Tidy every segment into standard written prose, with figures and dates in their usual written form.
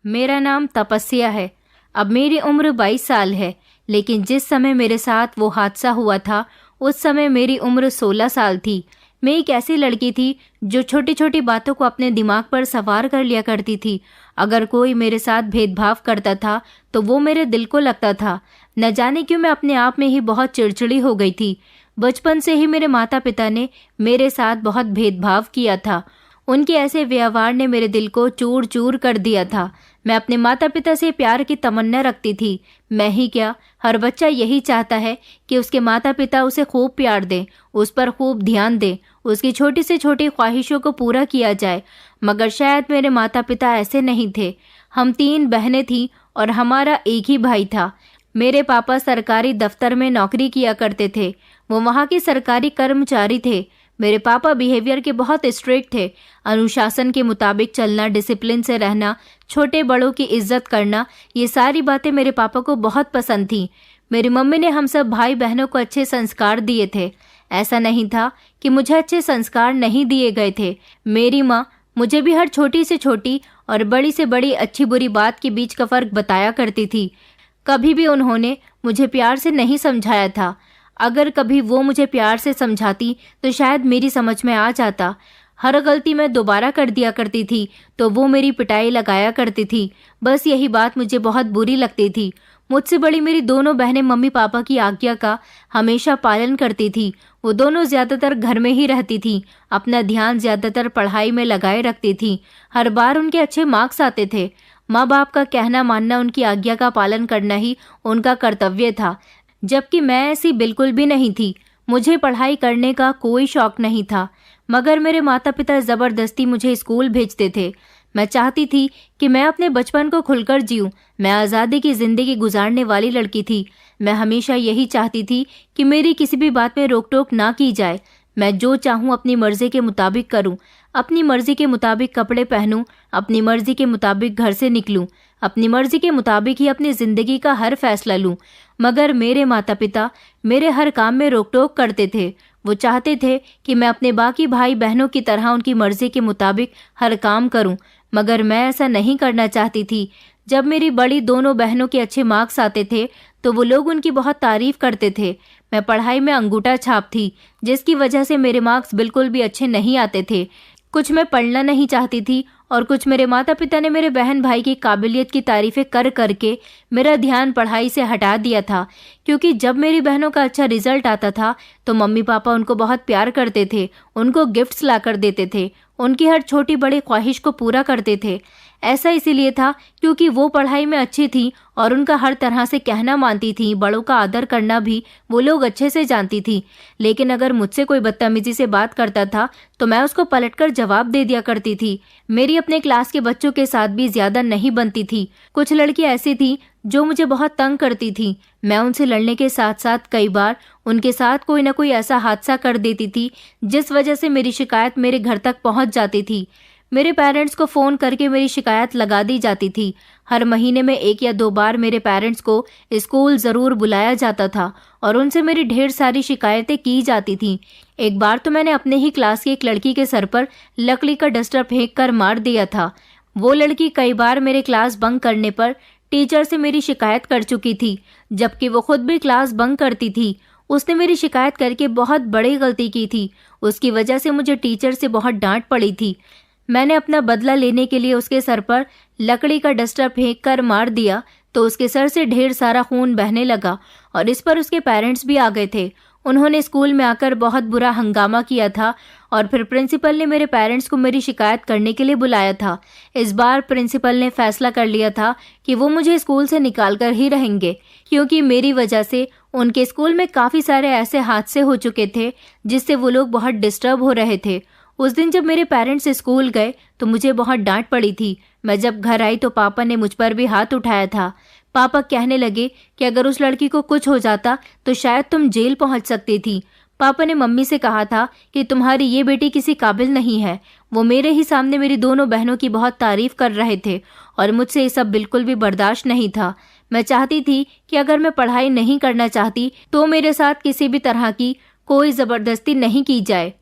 मेरा नाम तपस्या है। अब मेरी उम्र 22 साल है, लेकिन जिस समय मेरे साथ वो हादसा हुआ था उस समय मेरी उम्र 16 साल थी। मैं एक ऐसी लड़की थी जो छोटी छोटी बातों को अपने दिमाग पर सवार कर लिया करती थी। अगर कोई मेरे साथ भेदभाव करता था तो वो मेरे दिल को लगता था। न जाने क्यों मैं अपने आप में ही बहुत चिड़चिड़ी हो गई थी। बचपन से ही मेरे माता पिता ने मेरे साथ बहुत भेदभाव किया था। उनके ऐसे व्यवहार ने मेरे दिल को चूर चूर कर दिया था। मैं अपने माता पिता से प्यार की तमन्ना रखती थी। मैं ही क्या, हर बच्चा यही चाहता है कि उसके माता पिता उसे खूब प्यार दें, उस पर खूब ध्यान दें, उसकी छोटी से छोटी ख्वाहिशों को पूरा किया जाए। मगर शायद मेरे माता पिता ऐसे नहीं थे। हम 3 बहनें थीं और हमारा एक ही भाई था। मेरे पापा सरकारी दफ्तर में नौकरी किया करते थे। वो वहाँ के सरकारी कर्मचारी थे। मेरे पापा बिहेवियर के बहुत स्ट्रिक्ट थे। अनुशासन के मुताबिक चलना, डिसिप्लिन से रहना, छोटे बड़ों की इज्जत करना, ये सारी बातें मेरे पापा को बहुत पसंद थीं। मेरी मम्मी ने हम सब भाई बहनों को अच्छे संस्कार दिए थे। ऐसा नहीं था कि मुझे अच्छे संस्कार नहीं दिए गए थे। मेरी माँ मुझे भी हर छोटी से छोटी और बड़ी से बड़ी अच्छी बुरी बात के बीच का फर्क बताया करती थी। कभी भी उन्होंने मुझे प्यार से नहीं समझाया था। अगर कभी वो मुझे प्यार से समझाती तो शायद मेरी समझ में आ जाता। हर गलती मैं दोबारा कर दिया करती थी तो वो मेरी पिटाई लगाया करती थी। बस यही बात मुझे बहुत बुरी लगती थी। मुझसे बड़ी मेरी दोनों बहनें मम्मी पापा की आज्ञा का हमेशा पालन करती थी। वो दोनों ज्यादातर घर में ही रहती थी। अपना ध्यान ज्यादातर पढ़ाई में लगाए रखती थी। हर बार उनके अच्छे मार्क्स आते थे। माँ बाप का कहना मानना, उनकी आज्ञा का पालन करना ही उनका कर्तव्य था, जबकि मैं ऐसी बिल्कुल भी नहीं थी। मुझे पढ़ाई करने का कोई शौक नहीं था, मगर मेरे माता पिता जबरदस्ती मुझे स्कूल भेजते थे। मैं चाहती थी कि मैं अपने बचपन को खुलकर जीऊं। मैं आज़ादी की जिंदगी गुजारने वाली लड़की थी। मैं हमेशा यही चाहती थी कि मेरी किसी भी बात में रोक टोक ना की जाए। मैं जो चाहूं अपनी मर्जी के मुताबिक करूं, अपनी मर्जी के मुताबिक कपड़े पहनूं, अपनी मर्जी के मुताबिक घर से निकलूं, अपनी मर्जी के मुताबिक ही अपनी जिंदगी का हर फैसला लूं। मगर मेरे माता पिता मेरे हर काम में रोक टोक करते थे। वो चाहते थे कि मैं अपने बाकी भाई बहनों की तरह उनकी मर्जी के मुताबिक हर काम करूं, मगर मैं ऐसा नहीं करना चाहती थी। जब मेरी बड़ी दोनों बहनों के अच्छे मार्क्स आते थे तो वो लोग उनकी बहुत तारीफ करते थे। मैं पढ़ाई में अंगूठा छाप थी, जिसकी वजह से मेरे मार्क्स बिल्कुल भी अच्छे नहीं आते थे। कुछ मैं पढ़ना नहीं चाहती थी और कुछ मेरे माता पिता ने मेरे बहन भाई की काबिलियत की तारीफें कर करके मेरा ध्यान पढ़ाई से हटा दिया था। क्योंकि जब मेरी बहनों का अच्छा रिजल्ट आता था तो मम्मी पापा उनको बहुत प्यार करते थे, उनको गिफ्ट्स ला कर देते थे, उनकी हर छोटी बड़ी ख्वाहिश को पूरा करते थे। ऐसा इसीलिए था क्योंकि वो पढ़ाई में अच्छी थी और उनका हर तरह से कहना मानती थी। बड़ों का आदर करना भी वो लोग अच्छे से जानती थी। लेकिन अगर मुझसे कोई बदतमीजी से बात करता था तो मैं उसको पलटकर जवाब दे दिया करती थी। मेरी अपने क्लास के बच्चों के साथ भी ज्यादा नहीं बनती थी। कुछ लड़कियां ऐसी थी जो मुझे बहुत तंग करती थी। मैं उनसे लड़ने के साथ साथ कई बार उनके साथ कोई ना कोई ऐसा हादसा कर देती थी जिस वजह से मेरी शिकायत मेरे घर तक पहुंच जाती थी। मेरे पेरेंट्स को फ़ोन करके मेरी शिकायत लगा दी जाती थी। हर महीने में 1 या 2 बार मेरे पेरेंट्स को स्कूल ज़रूर बुलाया जाता था और उनसे मेरी ढेर सारी शिकायतें की जाती थीं। एक बार तो मैंने अपने ही क्लास की एक लड़की के सर पर लकड़ी का डस्टर फेंक कर मार दिया था। वो लड़की कई बार मेरे क्लास बंक करने पर टीचर से मेरी शिकायत कर चुकी थी, जबकि वो खुद भी क्लास बंक करती थी। उसने मेरी शिकायत करके बहुत बड़ी गलती की थी। उसकी वजह से मुझे टीचर से बहुत डांट पड़ी थी। मैंने अपना बदला लेने के लिए उसके सर पर लकड़ी का डस्टर फेंक कर मार दिया तो उसके सर से ढेर सारा खून बहने लगा और इस पर उसके पेरेंट्स भी आ गए थे। उन्होंने स्कूल में आकर बहुत बुरा हंगामा किया था और फिर प्रिंसिपल ने मेरे पेरेंट्स को मेरी शिकायत करने के लिए बुलाया था। इस बार प्रिंसिपल ने फैसला कर लिया था कि वो मुझे स्कूल से निकाल कर ही रहेंगे, क्योंकि मेरी वजह से उनके स्कूल में काफ़ी सारे ऐसे हादसे हो चुके थे जिससे वो लोग बहुत डिस्टर्ब हो रहे थे। उस दिन जब मेरे पेरेंट्स स्कूल गए तो मुझे बहुत डांट पड़ी थी। मैं जब घर आई तो पापा ने मुझ पर भी हाथ उठाया था। पापा कहने लगे कि अगर उस लड़की को कुछ हो जाता तो शायद तुम जेल पहुंच सकती थी। पापा ने मम्मी से कहा था कि तुम्हारी ये बेटी किसी काबिल नहीं है। वो मेरे ही सामने मेरी दोनों बहनों की बहुत तारीफ कर रहे थे और मुझसे ये सब बिल्कुल भी बर्दाश्त नहीं था। मैं चाहती थी कि अगर मैं पढ़ाई नहीं करना चाहती तो मेरे साथ किसी भी तरह की कोई ज़बरदस्ती नहीं की जाए,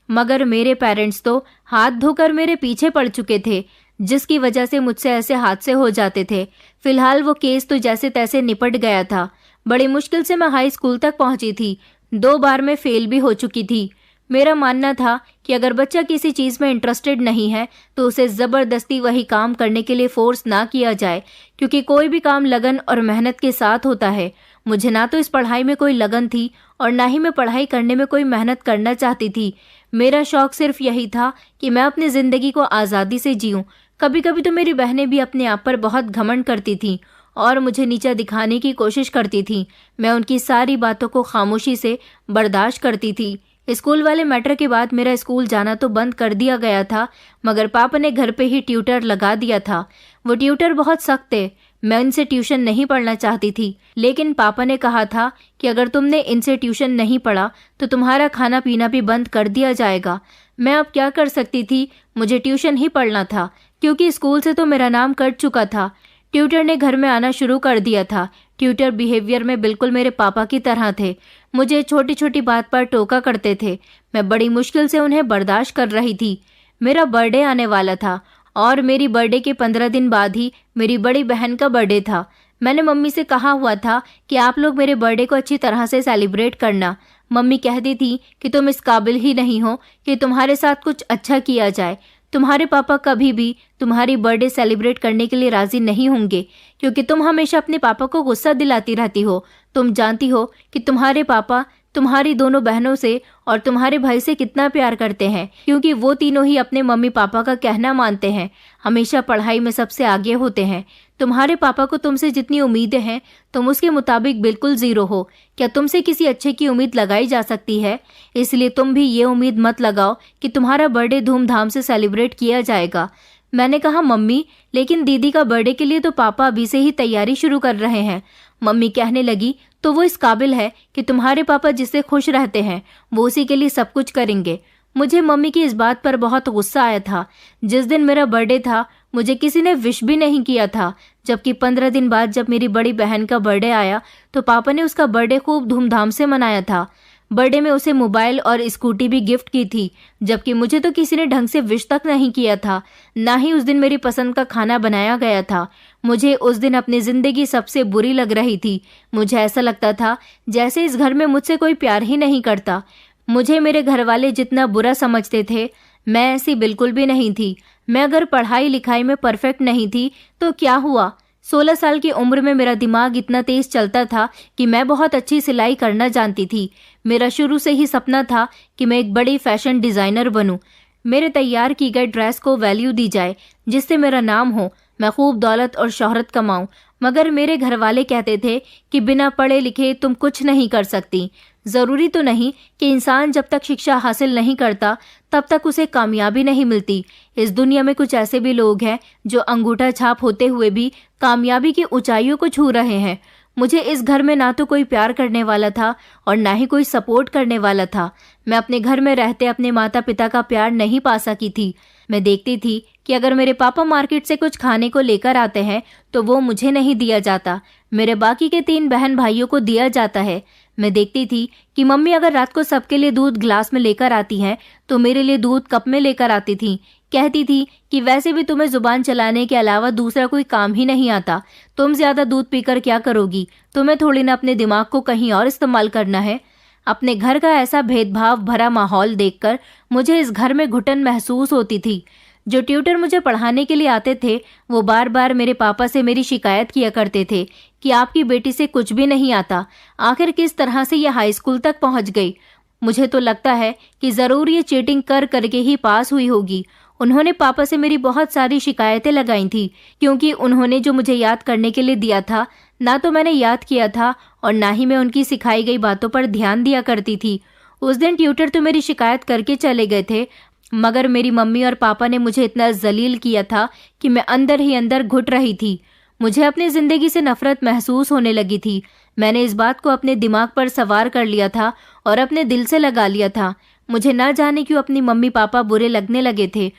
मगर मेरे पेरेंट्स तो हाथ धोकर मेरे पीछे पड़ चुके थे। जिसकी वजह से मुझसे ऐसे हादसे हो जाते थे। फिलहाल वो केस तो जैसे तैसे निपट गया था। बड़ी मुश्किल से मैं हाई स्कूल तक पहुंची थी। 2 बार मैं फेल भी हो चुकी थी। मेरा मानना था कि अगर बच्चा किसी चीज़ में इंटरेस्टेड नहीं है तो उसे ज़बरदस्ती वही काम करने के लिए फोर्स ना किया जाए, क्योंकि कोई भी काम लगन और मेहनत के साथ होता है। मुझे ना तो इस पढ़ाई में कोई लगन थी और ना ही मैं पढ़ाई करने में कोई मेहनत करना चाहती थी। मेरा शौक सिर्फ यही था कि मैं अपनी ज़िंदगी को आज़ादी से जीऊँ। कभी कभी तो मेरी बहनें भी अपने आप पर बहुत घमंड करती थीं और मुझे नीचा दिखाने की कोशिश करती थीं। मैं उनकी सारी बातों को खामोशी से बर्दाश्त करती थी। स्कूल वाले मैटर के बाद मेरा स्कूल जाना तो बंद कर दिया गया था, मगर पापा ने घर पे ही ट्यूटर लगा दिया था। वो ट्यूटर बहुत सख्त थे। मैं इनसे ट्यूशन नहीं पढ़ना चाहती थी, लेकिन पापा ने कहा था कि अगर तुमने इनसे ट्यूशन नहीं पढ़ा तो तुम्हारा खाना पीना भी बंद कर दिया जाएगा। मैं अब क्या कर सकती थी, मुझे ट्यूशन ही पढ़ना था, क्योंकि स्कूल से तो मेरा नाम कट चुका था। ट्यूटर ने घर में आना शुरू कर दिया था। ट्यूटर बिहेवियर में बिल्कुल मेरे पापा की तरह थे। मुझे छोटी छोटी बात पर टोका करते थे। मैं बड़ी मुश्किल से उन्हें बर्दाश्त कर रही थी। मेरा बर्थडे आने वाला था और मेरी बर्थडे के 15 दिन बाद ही मेरी बड़ी बहन का बर्थडे था। मैंने मम्मी से कहा हुआ था कि आप लोग मेरे बर्थडे को अच्छी तरह से सेलिब्रेट करना। मम्मी कहती थी कि तुम इस काबिल ही नहीं हो कि तुम्हारे साथ कुछ अच्छा किया जाए। तुम्हारे पापा कभी भी तुम्हारी बर्थडे सेलिब्रेट करने के लिए राजी नहीं होंगे, क्योंकि तुम हमेशा अपने पापा को गुस्सा दिलाती रहती हो। तुम जानती हो कि तुम्हारे पापा तुम्हारी दोनों बहनों से और तुम्हारे भाई से कितना प्यार करते हैं, क्योंकि वो तीनों ही अपने मम्मी पापा का कहना मानते हैं, हमेशा पढ़ाई में सबसे आगे होते हैं। तुम्हारे पापा को तुमसे जितनी उम्मीदें हैं तुम उसके मुताबिक बिल्कुल जीरो हो। क्या तुमसे किसी अच्छे की उम्मीद लगाई जा सकती है? इसलिए तुम भी ये उम्मीद मत लगाओ कि तुम्हारा बर्थडे धूमधाम से सेलिब्रेट किया जाएगा। मैंने कहा मम्मी, लेकिन दीदी का बर्थडे के लिए तो पापा अभी से ही तैयारी शुरू कर रहे हैं। मम्मी कहने लगी, तो वो इस काबिल है कि तुम्हारे पापा जिससे खुश रहते हैं वो उसी के लिए सब कुछ करेंगे। मुझे मम्मी की इस बात पर बहुत गुस्सा आया था। जिस दिन मेरा बर्थडे था मुझे किसी ने विश भी नहीं किया था, जबकि 15 दिन बाद जब मेरी बड़ी बहन का बर्थडे आया तो पापा ने उसका बर्थडे खूब धूमधाम से मनाया था। बर्थडे में उसे मोबाइल और स्कूटी भी गिफ्ट की थी, जबकि मुझे तो किसी ने ढंग से विश तक नहीं किया था। ना ही उस दिन मेरी पसंद का खाना बनाया गया था। मुझे उस दिन अपनी जिंदगी सबसे बुरी लग रही थी। मुझे ऐसा लगता था जैसे इस घर में मुझसे कोई प्यार ही नहीं करता। मुझे मेरे घर वाले जितना बुरा समझते थे, मैं ऐसी बिल्कुल भी नहीं थी। मैं अगर पढ़ाई लिखाई में परफेक्ट नहीं थी तो क्या हुआ? 16 साल की उम्र में मेरा दिमाग इतना तेज चलता था कि मैं बहुत अच्छी सिलाई करना जानती थी। मेरा शुरू से ही सपना था कि मैं एक बड़ी फैशन डिज़ाइनर बनूं। मेरे तैयार की गई ड्रेस को वैल्यू दी जाए, जिससे मेरा नाम हो, मैं खूब दौलत और शोहरत कमाऊं। मगर मेरे घर वाले कहते थे कि बिना पढ़े लिखे तुम कुछ नहीं कर सकती। ज़रूरी तो नहीं कि इंसान जब तक शिक्षा हासिल नहीं करता तब तक उसे कामयाबी नहीं मिलती। इस दुनिया में कुछ ऐसे भी लोग हैं जो अंगूठा छाप होते हुए भी कामयाबी की ऊंचाइयों को छू रहे हैं। मुझे इस घर में ना तो कोई प्यार करने वाला था और ना ही कोई सपोर्ट करने वाला था। मैं अपने घर में रहते अपने माता पिता का प्यार नहीं पा सकी थी। मैं देखती थी कि अगर मेरे पापा मार्केट से कुछ खाने को लेकर आते हैं तो वो मुझे नहीं दिया जाता, मेरे बाकी के 3 बहन भाइयों को दिया जाता है। मैं देखती थी कि मम्मी अगर रात को सबके लिए दूध ग्लास में लेकर आती हैं तो मेरे लिए दूध कप में लेकर आती थी। कहती थी कि वैसे भी तुम्हें जुबान चलाने के अलावा दूसरा कोई काम ही नहीं आता, तुम ज्यादा दूध पीकर क्या करोगी? तुम्हें थोड़ी ना अपने दिमाग को कहीं और इस्तेमाल करना है। अपने घर का ऐसा भेदभाव भरा माहौल देखकर मुझे इस घर में घुटन महसूस होती थी। जो ट्यूटर मुझे पढ़ाने के लिए आते थे वो बार बार मेरे पापा से मेरी शिकायत किया करते थे कि आपकी बेटी से कुछ भी नहीं आता, आखिर किस तरह से ये हाई स्कूल तक पहुंच गई। मुझे तो लगता है कि जरूर ये चीटिंग कर करके ही पास हुई होगी। उन्होंने पापा से मेरी बहुत सारी शिकायतें लगाई थी, क्योंकि उन्होंने जो मुझे याद करने के लिए दिया था ना तो मैंने याद किया था और ना ही मैं उनकी सिखाई गई बातों पर ध्यान दिया करती थी। उस दिन ट्यूटर तो मेरी शिकायत करके चले गए थे, मगर मेरी मम्मी और पापा ने मुझे इतना जलील किया था कि मैं अंदर ही अंदर घुट रही थी। मुझे अपनी जिंदगी से नफरत महसूस होने लगी थी। मैंने इस बात को अपने दिमाग पर सवार कर लिया था और अपने दिल से लगा लिया था। मुझे ना जाने क्यों अपनी मम्मी पापा बुरे लगने लगे थे।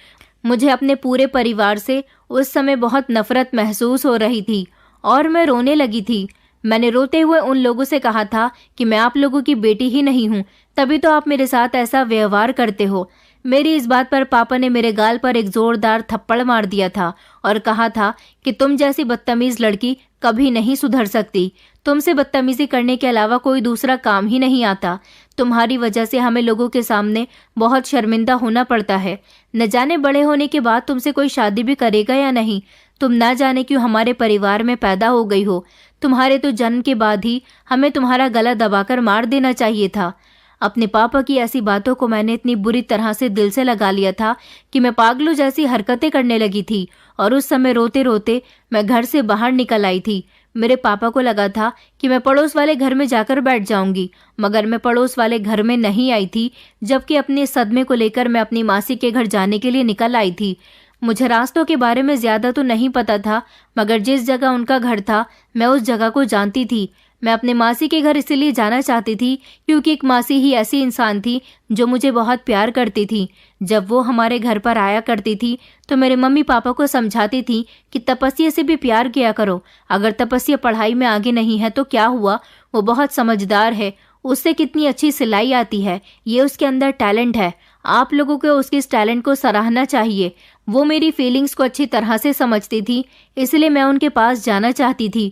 मुझे अपने पूरे परिवार से उस समय बहुत नफरत महसूस हो रही थी और मैं रोने लगी थी। मैंने रोते हुए उन लोगों से कहा था कि मैं आप लोगों की बेटी ही नहीं हूँ, तभी तो आप मेरे साथ ऐसा व्यवहार करते हो। मेरी इस बात पर पापा ने मेरे गाल पर एक जोरदार थप्पड़ मार दिया था और कहा था कि तुम जैसी बदतमीज लड़की कभी नहीं सुधर सकती। तुमसे बदतमीजी करने के अलावा कोई दूसरा काम ही नहीं आता। तुम्हारी वजह से हमें लोगों के सामने बहुत शर्मिंदा होना पड़ता है। न जाने बड़े होने के बाद तुमसे कोई शादी भी करेगा या नहीं। तुम ना जाने क्यों हमारे परिवार में पैदा हो गई हो। तुम्हारे तो जन्म के बाद ही हमें तुम्हारा गला दबाकर मार देना चाहिए था। अपने पापा की ऐसी बातों को मैंने इतनी बुरी तरह से दिल से लगा लिया था कि मैं पागलों जैसी हरकतें करने लगी थी और उस समय रोते रोते मैं घर से बाहर निकल आई थी। मेरे पापा को लगा था कि मैं पड़ोस वाले घर में जाकर बैठ जाऊंगी, मगर मैं पड़ोस वाले घर में नहीं आई थी, जबकि अपने सदमे को लेकर मैं अपनी मासी के घर जाने के लिए निकल आई थी। मुझे रास्तों के बारे में ज्यादा तो नहीं पता था, मगर जिस जगह उनका घर था मैं उस जगह को जानती थी। मैं अपने मासी के घर इसलिए जाना चाहती थी क्योंकि एक मासी ही ऐसी इंसान थी जो मुझे बहुत प्यार करती थी। जब वो हमारे घर पर आया करती थी तो मेरे मम्मी पापा को समझाती थी कि तपस्या से भी प्यार किया करो। अगर तपस्या पढ़ाई में आगे नहीं है तो क्या हुआ, वो बहुत समझदार है, उससे कितनी अच्छी सिलाई आती है, ये उसके अंदर टैलेंट है। आप लोगों को उसके इस टैलेंट को सराहना चाहिए। वो मेरी फीलिंग्स को अच्छी तरह से समझती थी, इसलिए मैं उनके पास जाना चाहती थी।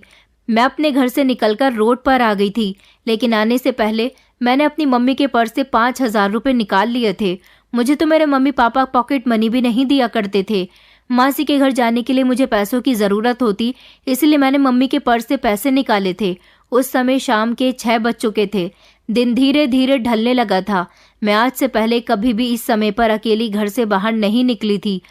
मैं अपने घर से निकलकर रोड पर आ गई थी, लेकिन आने से पहले मैंने अपनी मम्मी के पर्स से 5,000 रुपये निकाल लिए थे। मुझे तो मेरे मम्मी पापा पॉकेट मनी भी नहीं दिया करते थे। मासी के घर जाने के लिए मुझे पैसों की ज़रूरत होती, इसलिए मैंने मम्मी के पर्स से पैसे निकाले थे। उस समय शाम के 6 बज चुके थे। दिन धीरे धीरे ढलने लगा था। मैं आज से पहले कभी भी इस समय पर अकेली घर से बाहर नहीं निकली थी।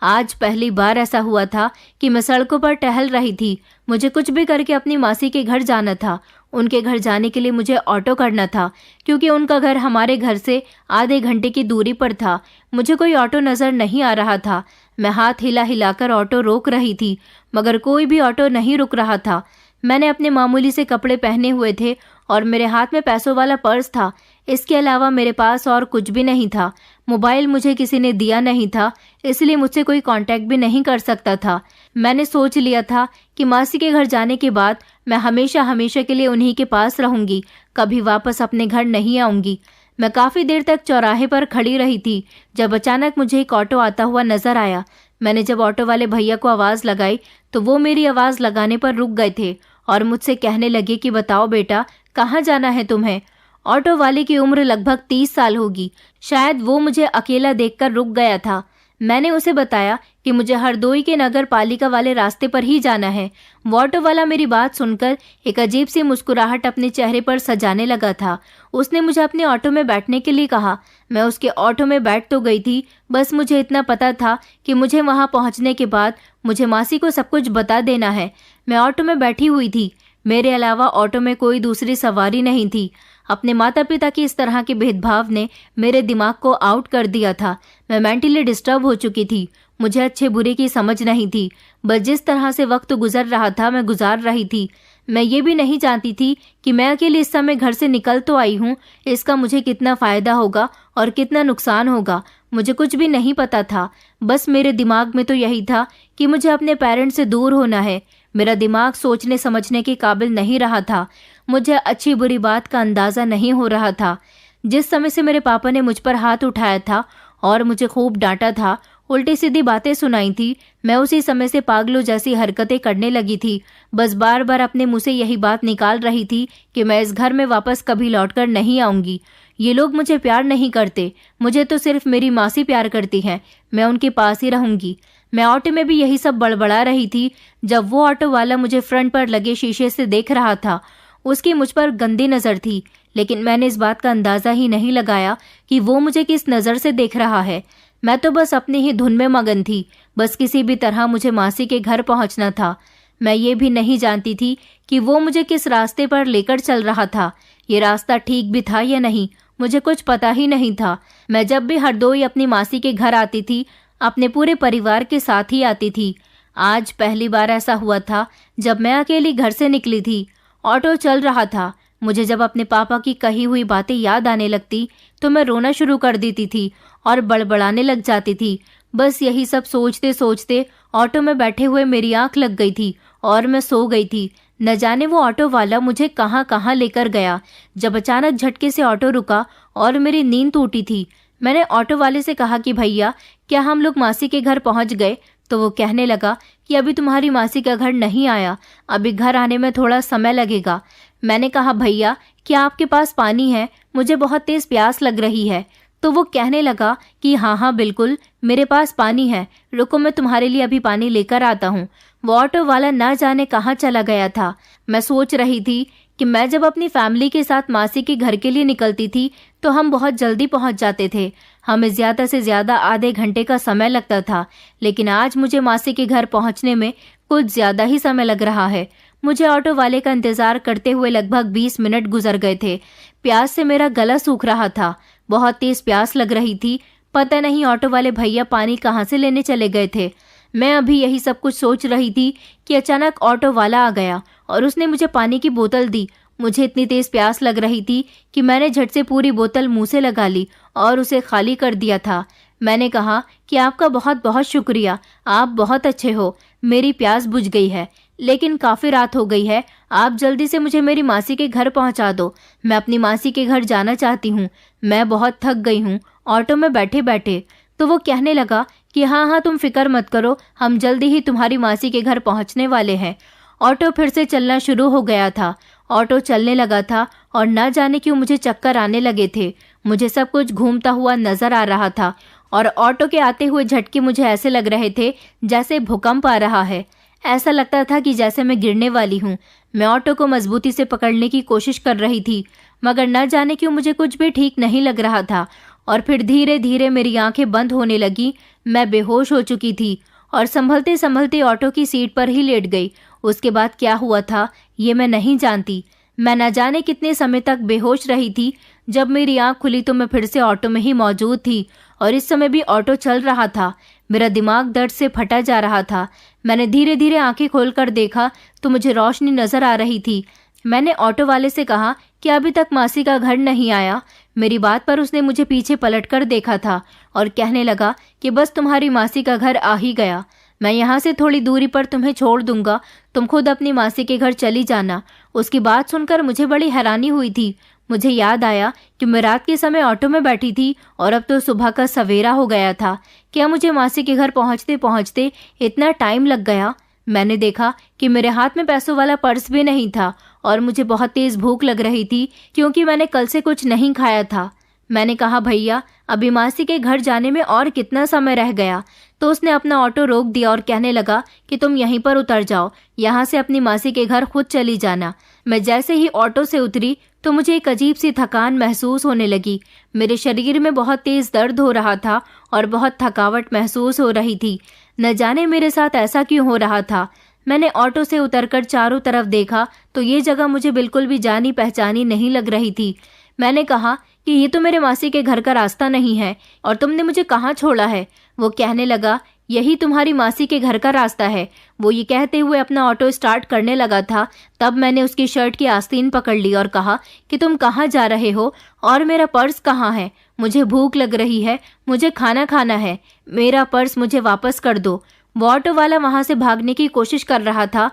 आज पहली बार ऐसा हुआ था कि मैं सड़कों पर टहल रही थी। मुझे कुछ भी करके अपनी मासी के घर जाना था। उनके घर जाने के लिए मुझे ऑटो करना था, क्योंकि उनका घर हमारे घर से आधे घंटे की दूरी पर था। मुझे कोई ऑटो नजर नहीं आ रहा था। मैं हाथ हिला हिलाकर ऑटो रोक रही थी, मगर कोई भी ऑटो नहीं रुक रहा था। मैंने अपने मामूली से कपड़े पहने हुए थे और मेरे हाथ में पैसों वाला पर्स था। इसके अलावा मेरे पास और कुछ भी नहीं था। मोबाइल मुझे किसी ने दिया नहीं था, इसलिए मुझसे कोई कांटेक्ट भी नहीं कर सकता था। मैंने सोच लिया था कि मासी के घर जाने के बाद मैं हमेशा हमेशा के लिए उन्हीं के पास रहूंगी, कभी वापस अपने घर नहीं आऊंगी। मैं काफ़ी देर तक चौराहे पर खड़ी रही थी, जब अचानक मुझे एक ऑटो आता हुआ नजर आया। मैंने जब ऑटो वाले भैया को आवाज़ लगाई तो वो मेरी आवाज़ लगाने पर रुक गए थे और मुझसे कहने लगे कि बताओ बेटा, कहाँ जाना है तुम्हें। ऑटो वाले की उम्र लगभग 30 साल होगी। शायद वो मुझे अकेला देखकर रुक गया था। मैंने उसे बताया कि मुझे हरदोई के नगर पालिका वाले रास्ते पर ही जाना है। वो ऑटो वाला मेरी बात सुनकर एक अजीब सी मुस्कुराहट अपने चेहरे पर सजाने लगा था। उसने मुझे अपने ऑटो में बैठने के लिए कहा। मैं उसके ऑटो में बैठ तो गई थी, बस मुझे इतना पता था कि मुझे वहां पहुंचने के बाद मुझे मासी को सब कुछ बता देना है। मैं ऑटो में बैठी हुई थी। मेरे अलावा ऑटो में कोई दूसरी सवारी नहीं थी। अपने माता पिता की इस तरह के भेदभाव ने मेरे दिमाग को आउट कर दिया था। मैं मेंटली डिस्टर्ब हो चुकी थी। मुझे अच्छे बुरे की समझ नहीं थी। बस जिस तरह से वक्त गुजर रहा था मैं गुजार रही थी। मैं ये भी नहीं जानती थी कि मैं अकेले इस समय घर से निकल तो आई हूँ, इसका मुझे कितना फ़ायदा होगा और कितना नुकसान होगा, मुझे कुछ भी नहीं पता था। बस मेरे दिमाग में तो यही था कि मुझे अपने पेरेंट्स से दूर होना है। मेरा दिमाग सोचने समझने के काबिल नहीं रहा था। मुझे अच्छी बुरी बात का अंदाज़ा नहीं हो रहा था। जिस समय से मेरे पापा ने मुझ पर हाथ उठाया था और मुझे खूब डांटा था, उल्टी सीधी बातें सुनाई थी, मैं उसी समय से पागलों जैसी हरकतें करने लगी थी। बस बार बार अपने मुंह से यही बात निकाल रही थी कि मैं इस घर में वापस कभी लौटकर नहीं आऊंगी। ये लोग मुझे प्यार नहीं करते, मुझे तो सिर्फ मेरी मासी प्यार करती है, मैं उनके पास ही रहूंगी। मैं ऑटो में भी यही सब बड़बड़ा रही थी जब वो ऑटो वाला मुझे फ्रंट पर लगे शीशे से देख रहा था। उसकी मुझ पर गंदी नज़र थी, लेकिन मैंने इस बात का अंदाज़ा ही नहीं लगाया कि वो मुझे किस नज़र से देख रहा है। मैं तो बस अपनी ही धुन में मगन थी। बस किसी भी तरह मुझे मासी के घर पहुंचना था। मैं ये भी नहीं जानती थी कि वो मुझे किस रास्ते पर लेकर चल रहा था। ये रास्ता ठीक भी था या नहीं, मुझे कुछ पता ही नहीं था। मैं जब भी हरदोई अपनी मासी के घर आती थी, अपने पूरे परिवार के साथ ही आती थी। आज पहली बार ऐसा हुआ था जब मैं अकेली घर से निकली थी। ऑटो चल रहा था। मुझे जब अपने पापा की कही हुई बातें याद आने लगती तो मैं रोना शुरू कर देती थी और बड़बड़ाने लग जाती थी। बस यही सब सोचते सोचते ऑटो में बैठे हुए मेरी आंख लग गई थी और मैं सो गई थी। न जाने वो ऑटो वाला मुझे कहाँ कहाँ लेकर गया। जब अचानक झटके से ऑटो रुका और मेरी नींद टूटी थी, मैंने ऑटो वाले से कहा कि भैया क्या हम लोग मासी के घर पहुंच गए? तो वो कहने लगा कि अभी तुम्हारी मासी का घर नहीं आया, अभी घर आने में थोड़ा समय लगेगा। मैंने कहा भैया क्या आपके पास पानी है? मुझे बहुत तेज प्यास लग रही है। तो वो कहने लगा कि हाँ हाँ बिल्कुल मेरे पास पानी है, रुको मैं तुम्हारे लिए अभी पानी लेकर आता हूँ। वो ऑटो वाला ना जाने कहाँ चला गया था। मैं सोच रही थी कि मैं जब अपनी फैमिली के साथ मासी के घर के लिए निकलती थी तो हम बहुत जल्दी पहुंच जाते थे, हमें ज़्यादा से ज़्यादा आधे घंटे का समय लगता था, लेकिन आज मुझे मासी के घर पहुंचने में कुछ ज़्यादा ही समय लग रहा है। मुझे ऑटो वाले का इंतज़ार करते हुए लगभग 20 मिनट गुजर गए थे। प्यास से मेरा गला सूख रहा था, बहुत तेज प्यास लग रही थी। पता नहीं ऑटो वाले भैया पानी कहाँ से लेने चले गए थे। मैं अभी यही सब कुछ सोच रही थी कि अचानक ऑटो वाला आ गया और उसने मुझे पानी की बोतल दी। मुझे इतनी तेज प्यास लग रही थी कि मैंने झट से पूरी बोतल मुंह से लगा ली और उसे खाली कर दिया था। मैंने कहा कि आपका बहुत बहुत शुक्रिया, आप बहुत अच्छे हो, मेरी प्यास बुझ गई है, लेकिन काफ़ी रात हो गई है, आप जल्दी से मुझे मेरी मासी के घर पहुंचा दो। मैं अपनी मासी के घर जाना चाहती हूँ, मैं बहुत थक गई हूँ ऑटो में बैठे बैठे। तो वो कहने लगा कि हाँ हाँ तुम फिक्र मत करो, हम जल्दी ही तुम्हारी मासी के घर पहुंचने वाले हैं। ऑटो फिर से चलना शुरू हो गया था। ऑटो चलने लगा था और न जाने क्यों मुझे चक्कर आने लगे थे। मुझे सब कुछ घूमता हुआ नजर आ रहा था और ऑटो के आते हुए झटके मुझे ऐसे लग रहे थे जैसे भूकंप आ रहा है। ऐसा लगता था कि जैसे मैं गिरने वाली हूँ। मैं ऑटो को मजबूती से पकड़ने की कोशिश कर रही थी, मगर न जाने क्यों मुझे कुछ भी ठीक नहीं लग रहा था और फिर धीरे धीरे मेरी आंखें बंद होने लगी। मैं बेहोश हो चुकी थी और संभलते संभलते ऑटो की सीट पर ही लेट गई। उसके बाद क्या हुआ था ये मैं नहीं जानती। मैं न जाने कितने समय तक बेहोश रही थी। जब मेरी आंख खुली तो मैं फिर से ऑटो में ही मौजूद थी और इस समय भी ऑटो चल रहा था। मेरा दिमाग दर्द से फटा जा रहा था। मैंने धीरे धीरे आंखें खोलकर देखा तो मुझे रोशनी नजर आ रही थी। मैंने ऑटो वाले से कहा कि अभी तक मासी का घर नहीं आया। मेरी बात पर उसने मुझे पीछे पलटकर देखा था और कहने लगा कि बस तुम्हारी मासी का घर आ ही गया, मैं यहाँ से थोड़ी दूरी पर तुम्हें छोड़ दूंगा, तुम खुद अपनी मासी के घर चली जाना। उसकी बात सुनकर मुझे बड़ी हैरानी हुई थी। मुझे याद आया कि मैं रात के समय ऑटो में बैठी थी और अब तो सुबह का सवेरा हो गया था। क्या मुझे मासी के घर पहुँचते पहुँचते इतना टाइम लग गया? मैंने देखा कि मेरे हाथ में पैसों वाला पर्स भी नहीं था और मुझे बहुत तेज भूख लग रही थी क्योंकि मैंने कल से कुछ नहीं खाया था। मैंने कहा भैया अभी मासी के घर जाने में और कितना समय रह गया? तो उसने अपना ऑटो रोक दिया और कहने लगा कि तुम यहीं पर उतर जाओ, यहाँ से अपनी मासी के घर खुद चली जाना। मैं जैसे ही ऑटो से उतरी तो मुझे एक अजीब सी थकान महसूस होने लगी। मेरे शरीर में बहुत तेज दर्द हो रहा था और बहुत थकावट महसूस हो रही थी। न जाने मेरे साथ ऐसा क्यों हो रहा था। मैंने ऑटो से उतरकर चारों तरफ देखा तो ये जगह मुझे बिल्कुल भी जानी पहचानी नहीं लग रही थी। मैंने कहा कि ये तो मेरे मासी के घर का रास्ता नहीं है और तुमने मुझे कहाँ छोड़ा है? वो कहने लगा यही तुम्हारी मासी के घर का रास्ता है। वो ये कहते हुए अपना ऑटो स्टार्ट करने लगा था। तब मैंने उसकी शर्ट की आस्तीन पकड़ ली और कहा कि तुम कहाँ जा रहे हो और मेरा पर्स कहाँ है? मुझे भूख लग रही है, मुझे खाना खाना है, मेरा पर्स मुझे वापस कर दो। वो ऑटो वाला वहाँ से भागने की कोशिश कर रहा था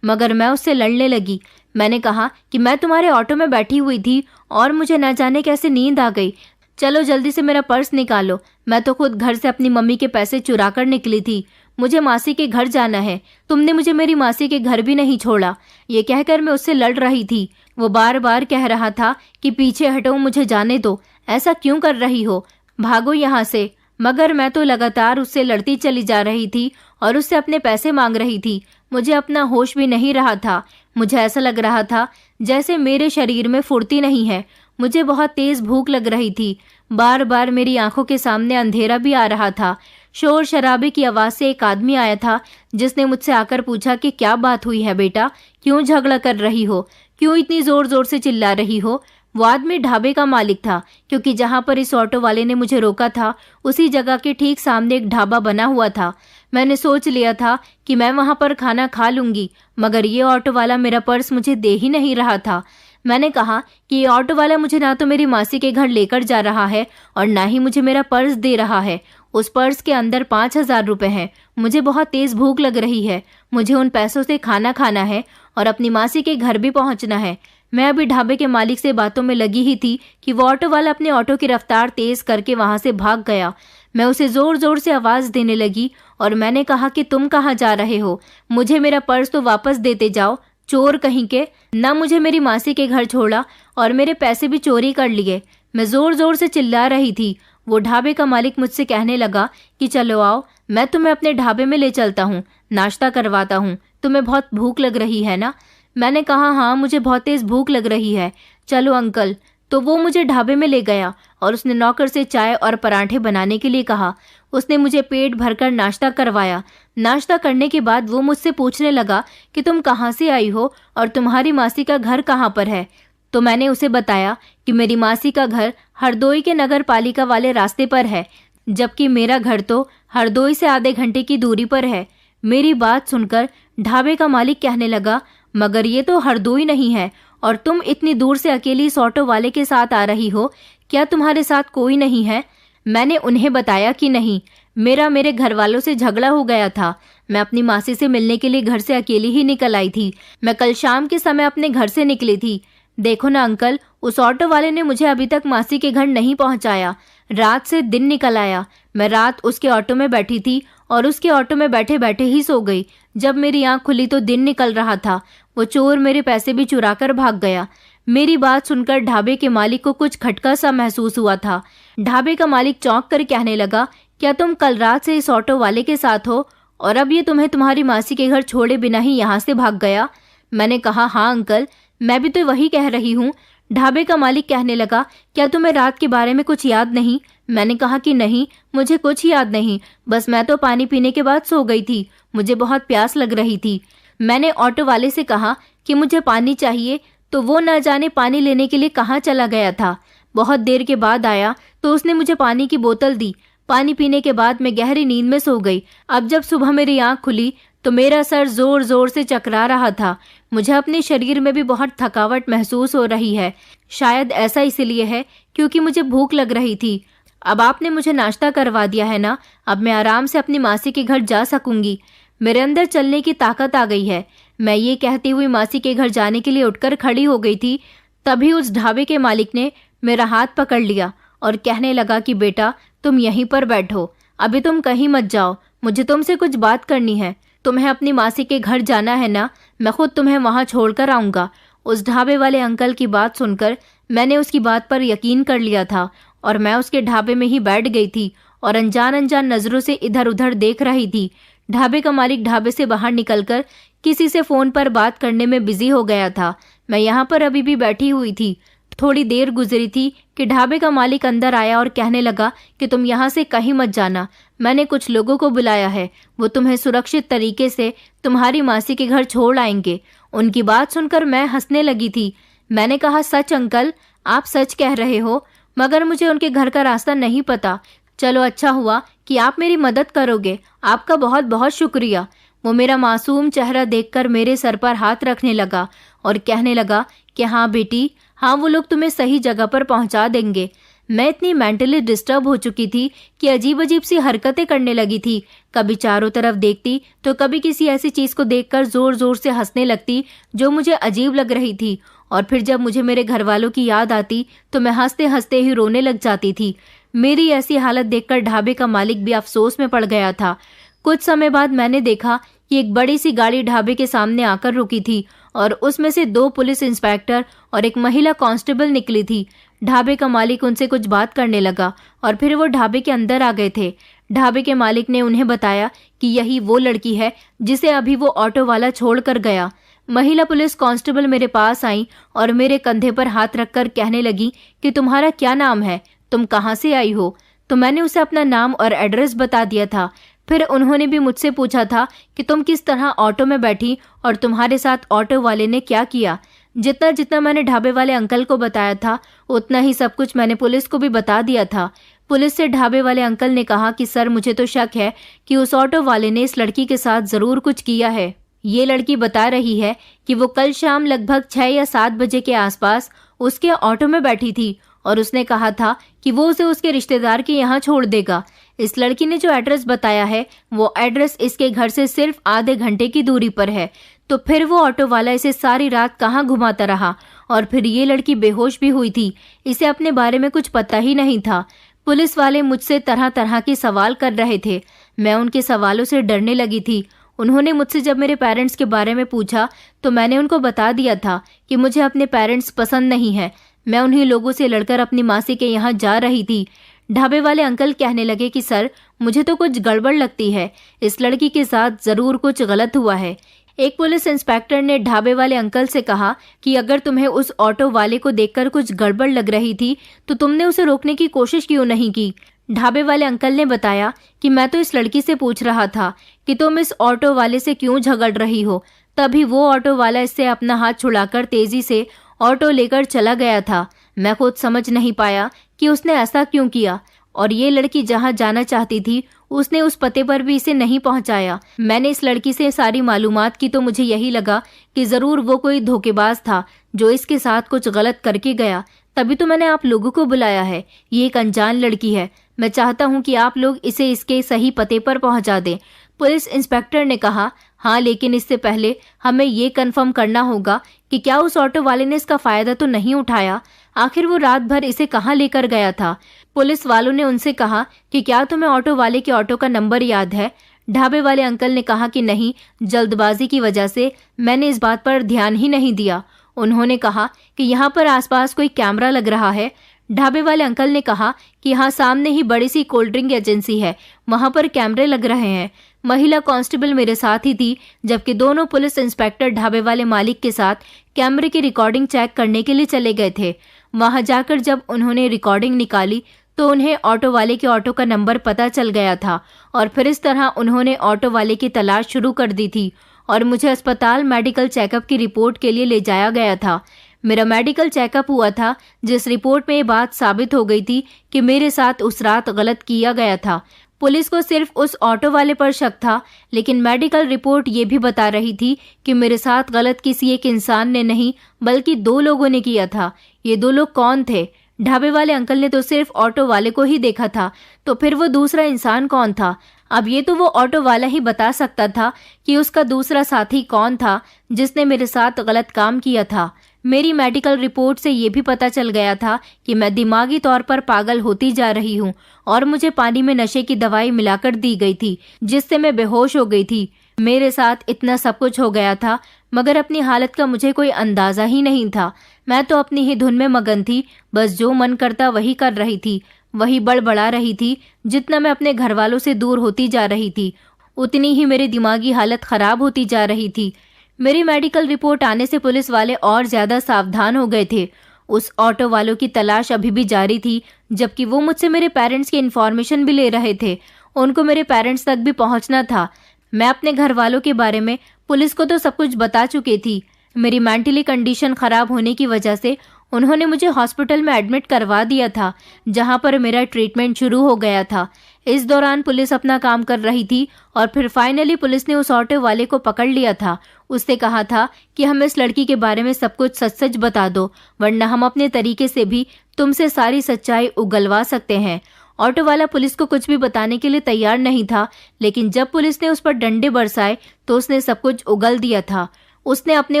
मगर मैं उससे लड़ने लगी। मैंने कहा कि मैं तुम्हारे ऑटो में बैठी हुई थी और मुझे न जाने कैसे नींद आ गई। चलो जल्दी से मेरा पर्स निकालो, मैं तो खुद घर से अपनी मम्मी के पैसे चुरा कर निकली थी। मुझे मासी के घर जाना है, तुमने मुझे मेरी मासी के घर भी नहीं छोड़ा। ये कहकर मैं उससे लड़ रही थी। वो बार बार कह रहा था कि पीछे हटो, मुझे जाने दो, ऐसा क्यों कर रही हो, भागो यहाँ से। मगर मैं तो लगातार उससे लड़ती चली जा रही थी और उससे अपने पैसे मांग रही थी। मुझे अपना होश भी नहीं रहा था। मुझे ऐसा लग रहा था जैसे मेरे शरीर में फुर्ती नहीं है। मुझे बहुत तेज भूख लग रही थी। बार बार मेरी आंखों के सामने अंधेरा भी आ रहा था। शोर शराबे की आवाज़ से एक आदमी आया था जिसने मुझसे आकर पूछा कि क्या बात हुई है बेटा, क्यों झगड़ा कर रही हो, क्यों इतनी जोर जोर से चिल्ला रही हो। वो आदमी ढाबे का मालिक था क्योंकि जहाँ पर इस ऑटो वाले ने मुझे रोका था उसी जगह के ठीक सामने एक ढाबा बना हुआ था। मैंने सोच लिया था कि मैं वहाँ पर खाना खा लूँगी, मगर ये ऑटो वाला मेरा पर्स मुझे दे ही नहीं रहा था। मैंने कहा कि ये ऑटो वाला मुझे ना तो मेरी मासी के घर लेकर जा रहा है और ना ही मुझे मेरा पर्स दे रहा है। उस पर्स के अंदर 5,000 रुपये हैं। मुझे बहुत तेज़ भूख लग रही है, मुझे उन पैसों से खाना खाना है और अपनी मासी के घर भी पहुंचना है। मैं अभी ढाबे के मालिक से बातों में लगी ही थी कि वो ऑटो वाला अपने ऑटो की रफ्तार तेज करके वहां से भाग गया। मैं उसे जोर जोर से आवाज देने लगी और मैंने कहा कि तुम कहाँ जा रहे हो? मुझे मेरा पर्स तो वापस देते जाओ, चोर कहीं के। ना मुझे मेरी मासी के घर छोड़ा और मेरे पैसे भी चोरी कर लिए। मैं जोर जोर से चिल्ला रही थी। वो ढाबे का मालिक मुझसे कहने लगा कि चलो आओ, मैं तुम्हें अपने ढाबे में ले चलता हूँ, नाश्ता करवाता हूँ। तुम्हें बहुत भूख लग रही है ना? मैंने कहा हाँ, मुझे बहुत तेज भूख लग रही है। चलो अंकल। तो वो मुझे ढाबे में ले गया और उसने नौकर से चाय और पराठे बनाने के लिए कहा। उसने मुझे पेट भरकर नाश्ता करवाया। नाश्ता करने के बाद वो मुझसे पूछने लगा कि तुम कहाँ से आई हो और तुम्हारी मासी का घर कहाँ पर है। तो मैंने उसे बताया कि मेरी मासी का घर हरदोई के नगर पालिका वाले रास्ते पर है, जबकि मेरा घर तो हरदोई से आधे घंटे की दूरी पर है। मेरी बात सुनकर ढाबे का मालिक कहने लगा, मगर ये तो हरदोई नहीं है और तुम इतनी दूर से अकेली इस ऑटो वाले के साथ आ रही हो, क्या तुम्हारे साथ कोई नहीं है? मैंने उन्हें बताया कि नहीं, मेरे घर वालों से झगड़ा हो गया था। मैं अपनी मासी से मिलने के लिए घर से अकेली ही निकल आई थी। मैं कल शाम के समय अपने घर से निकली थी। देखो ना अंकल, उस ऑटो वाले ने मुझे अभी तक मासी के घर नहीं पहुंचाया। रात से दिन निकल आया। मैं रात उसके ऑटो में बैठी थी और उसके ऑटो में बैठे बैठे ही सो गई। जब मेरी आंख खुली तो दिन निकल रहा था। वो चोर मेरे पैसे भी चुरा कर भाग गया। मेरी बात सुनकर ढाबे के मालिक को कुछ खटका सा महसूस हुआ था। ढाबे का मालिक चौंक कर कहने लगा, क्या तुम कल रात से इस ऑटो वाले के साथ हो और अब ये तुम्हें तुम्हारी मासी के घर छोड़े बिना ही यहाँ से भाग गया? मैंने कहा हाँ अंकल, मैं भी तो वही कह रही हूँ। ढाबे का मालिक कहने लगा, क्या तुम्हें रात के बारे में कुछ याद नहीं? मैंने कहा कि नहीं, मुझे कुछ याद नहीं, बस मैं तो पानी पीने के बाद सो गई थी। मुझे बहुत प्यास लग रही थी। मैंने ऑटो वाले से कहा कि मुझे पानी चाहिए, तो वो न जाने पानी लेने के लिए कहाँ चला गया था। बहुत देर के बाद आया तो उसने मुझे पानी की बोतल दी। पानी पीने के बाद मैं गहरी नींद में सो गई। अब जब सुबह मेरी आंख खुली तो मेरा सर जोर जोर से चकरा रहा था। मुझे अपने शरीर में भी बहुत थकावट महसूस हो रही है। शायद ऐसा इसलिए है क्योंकि मुझे भूख लग रही थी। अब आपने मुझे नाश्ता करवा दिया है ना, अब मैं आराम से अपनी मासी के घर जा सकूंगी। मेरे अंदर चलने की ताकत आ गई है। मैं ये कहती हुई मासी के घर जाने के लिए उठकर खड़ी हो गई थी। तभी उस ढाबे के मालिक ने मेरा हाथ पकड़ लिया और कहने लगा कि बेटा, तुम यहीं पर बैठो, अभी तुम कहीं मत जाओ, मुझे तुमसे कुछ बात करनी है। तुम्हें अपनी मासी के घर जाना है ना, मैं खुद तुम्हें वहां छोड़कर आऊंगा। उस ढाबे वाले अंकल की बात सुनकर मैंने उसकी बात पर यकीन कर लिया था और मैं उसके ढाबे में ही बैठ गई थी और अनजान नजरों से इधर उधर देख रही थी। ढाबे का मालिक ढाबे से बाहर निकलकर किसी से फोन पर बात करने में बिजी हो गया था। मैं यहाँ पर अभी भी बैठी हुई थी। थोड़ी देर गुजरी थी कि ढाबे का मालिक अंदर आया और कहने लगा कि तुम यहाँ से कहीं मत जाना, मैंने कुछ लोगों को बुलाया है, वो तुम्हें सुरक्षित तरीके से तुम्हारी मासी के घर छोड़ आएंगे। उनकी बात सुनकर मैं हंसने लगी थी। मैंने कहा, सच अंकल, आप सच कह रहे हो, मगर मुझे उनके घर का रास्ता नहीं पता। चलो अच्छा हुआ कि आप मेरी मदद करोगे, आपका बहुत बहुत शुक्रिया। वो मेरा मासूम चेहरा देखकर मेरे सर पर हाथ रखने लगा और कहने लगा कि हाँ बेटी, हाँ, वो लोग तुम्हें सही जगह पर पहुंचा देंगे। मैं इतनी मेंटली डिस्टर्ब हो चुकी थी कि अजीब अजीब सी हरकतें करने लगी थी। कभी चारों तरफ देखती तो कभी किसी ऐसी चीज को देखकर जोर जोर से हंसने लगती जो मुझे अजीब लग रही थी, और फिर जब मुझे मेरे घर वालों की याद आती तो मैं हंसते हंसते ही रोने लग जाती थी। मेरी ऐसी हालत देखकर ढाबे का मालिक भी अफसोस में पड़ गया था। कुछ समय बाद मैंने देखा कि एक बड़ी सी गाड़ी ढाबे के सामने आकर रुकी थी और उसमें से 2 पुलिस इंस्पेक्टर और एक महिला कांस्टेबल निकली थी। ढाबे का मालिक उनसे कुछ बात करने लगा और फिर वो ढाबे के अंदर आ गए थे। ढाबे के मालिक ने उन्हें बताया कि यही वो लड़की है जिसे अभी वो ऑटो वाला छोड़ कर गया। महिला पुलिस कांस्टेबल मेरे पास आई और मेरे कंधे पर हाथ रखकर कहने लगी कि तुम्हारा क्या नाम है, तुम कहाँ से आई हो? तो मैंने उसे अपना नाम और एड्रेस बता दिया था। फिर उन्होंने भी मुझसे पूछा था कि तुम किस तरह ऑटो में बैठी और तुम्हारे साथ ऑटो वाले ने क्या किया। जितना जितना मैंने ढाबे वाले अंकल को बताया था उतना ही सब कुछ मैंने पुलिस को भी बता दिया था। पुलिस से ढाबे वाले अंकल ने कहा कि सर, मुझे तो शक है कि उस ऑटो वाले ने इस लड़की के साथ जरूर कुछ किया है। ये लड़की बता रही है कि वो कल शाम लगभग 6 या 7 बजे के आसपास उसके ऑटो में बैठी थी और उसने कहा था कि वो उसे उसके रिश्तेदार के यहाँ छोड़ देगा। इस लड़की ने जो एड्रेस बताया है वो एड्रेस इसके घर से सिर्फ आधे घंटे की दूरी पर है। तो फिर वो ऑटो वाला इसे सारी रात कहाँ घुमाता रहा? और फिर ये लड़की बेहोश भी हुई थी, इसे अपने बारे में कुछ पता ही नहीं था। पुलिस वाले मुझसे तरह तरह के सवाल कर रहे थे। मैं उनके सवालों से डरने लगी थी। उन्होंने मुझसे जब मेरे पेरेंट्स के बारे में पूछा तो मैंने उनको बता दिया था कि मुझे अपने पेरेंट्स पसंद नहीं है। मैं उन्हीं लोगों से लड़कर अपनी मासी के यहाँ जा रही थी। ढाबे वाले अंकल कहने लगे कि सर, मुझे तो कुछ गड़बड़ लगती है, इस लड़की के साथ जरूर कुछ गलत हुआ है। एक पुलिस इंस्पेक्टर ने ढाबे वाले अंकल से कहा कि अगर तुम्हें उस ऑटो वाले को देखकर कुछ गड़बड़ लग रही थी तो तुमने उसे रोकने की कोशिश क्यों नहीं की? ढाबे वाले अंकल ने बताया कि मैं तो इस लड़की से पूछ रहा था कि तुम इस ऑटो वाले से क्यों झगड़ रही हो। तभी वो ऑटो वाला इससे अपना हाथ छुड़ाकर तेजी से ऑटो लेकर चला गया था। मैं खुद समझ नहीं पाया कि उसने ऐसा क्यों किया, और ये लड़की जहाँ जाना चाहती थी उसने उस पते पर भी इसे नहीं पहुंचाया। मैंने इस लड़की से सारी मालूमात की तो मुझे यही लगा कि जरूर वो कोई धोखेबाज था जो इसके साथ कुछ गलत करके गया। तभी तो मैंने आप लोगों को बुलाया है। ये एक अनजान लड़की है। मैं चाहता हूँ कि आप लोग इसे इसके सही पते पर पहुंचा दें। पुलिस इंस्पेक्टर ने कहा, हाँ, लेकिन इससे पहले हमें ये कंफर्म करना होगा कि क्या उस ऑटो वाले ने इसका फायदा तो नहीं उठाया। आखिर वो रात भर इसे कहाँ लेकर गया था? पुलिस वालों ने उनसे कहा कि क्या तुम्हें ऑटो वाले के ऑटो का नंबर याद है? ढाबे वाले अंकल ने कहा कि नहीं, जल्दबाजी की वजह से मैंने इस बात पर ध्यान ही नहीं दिया। उन्होंने कहा कि यहाँ पर आसपास कोई कैमरा लग रहा है। ढाबे वाले अंकल ने कहा कि यहाँ सामने ही बड़ी सी कोल्ड ड्रिंक एजेंसी है, वहां पर कैमरे लग रहे हैं। महिला कांस्टेबल मेरे साथ ही थी, जबकि दोनों पुलिस इंस्पेक्टर ढाबे वाले मालिक के साथ कैमरे की रिकॉर्डिंग चेक करने के लिए चले गए थे। वहां जाकर जब उन्होंने रिकॉर्डिंग निकाली तो उन्हें ऑटो वाले के ऑटो का नंबर पता चल गया था, और फिर इस तरह उन्होंने ऑटो वाले की तलाश शुरू कर दी थी और मुझे अस्पताल मेडिकल चेकअप की रिपोर्ट के लिए ले जाया गया था। मेरा मेडिकल चेकअप हुआ था, जिस रिपोर्ट में ये बात साबित हो गई थी कि मेरे साथ उस रात गलत किया गया था। पुलिस को सिर्फ उस ऑटो वाले पर शक था, लेकिन मेडिकल रिपोर्ट ये भी बता रही थी कि मेरे साथ गलत किसी एक इंसान ने नहीं बल्कि 2 लोगों ने किया था। ये 2 लोग कौन थे? ढाबे वाले अंकल ने तो सिर्फ ऑटो वाले को ही देखा था, तो फिर वो दूसरा इंसान कौन था? अब ये तो वो ऑटो वाला ही बता सकता था कि उसका दूसरा साथी कौन था जिसने मेरे साथ गलत काम किया था। मेरी मेडिकल रिपोर्ट से ये भी पता चल गया था कि मैं दिमागी तौर पर पागल होती जा रही हूँ और मुझे पानी में नशे की दवाई मिलाकर दी गई थी, जिससे मैं बेहोश हो गई थी। मेरे साथ इतना सब कुछ हो गया था, मगर अपनी हालत का मुझे कोई अंदाजा ही नहीं था। मैं तो अपनी ही धुन में मगन थी, बस जो मन करता वही कर रही थी, वही बड़बड़ा रही थी। जितना मैं अपने घर वालों से दूर होती जा रही थी, उतनी ही मेरी दिमागी हालत खराब होती जा रही थी। मेरी मेडिकल रिपोर्ट आने से पुलिस वाले और ज्यादा सावधान हो गए थे। उस ऑटो वालों की तलाश अभी भी जारी थी, जबकि वो मुझसे मेरे पेरेंट्स की इन्फॉर्मेशन भी ले रहे थे। उनको मेरे पेरेंट्स तक भी पहुंचना था। मैं अपने घर वालों के बारे में पुलिस को तो सब कुछ बता चुकी थी। मेरी मेंटली कंडीशन खराब होने की वजह से उन्होंने मुझे हॉस्पिटल में एडमिट करवा दिया था, जहां पर मेरा ट्रीटमेंट शुरू हो गया था। इस दौरान पुलिस अपना काम कर रही थी और फिर फाइनली पुलिस ने उस ऑटो वाले को पकड़ लिया था। उससे कहा था कि हम इस लड़की के बारे में सब कुछ सच सच बता दो, वरना हम अपने तरीके से भी तुमसे सारी सच्चाई उगलवा सकते हैं। ऑटो वाला पुलिस को कुछ भी बताने के लिए तैयार नहीं था, लेकिन जब पुलिस ने उस पर डंडे बरसाए तो उसने सब कुछ उगल दिया था। उसने अपने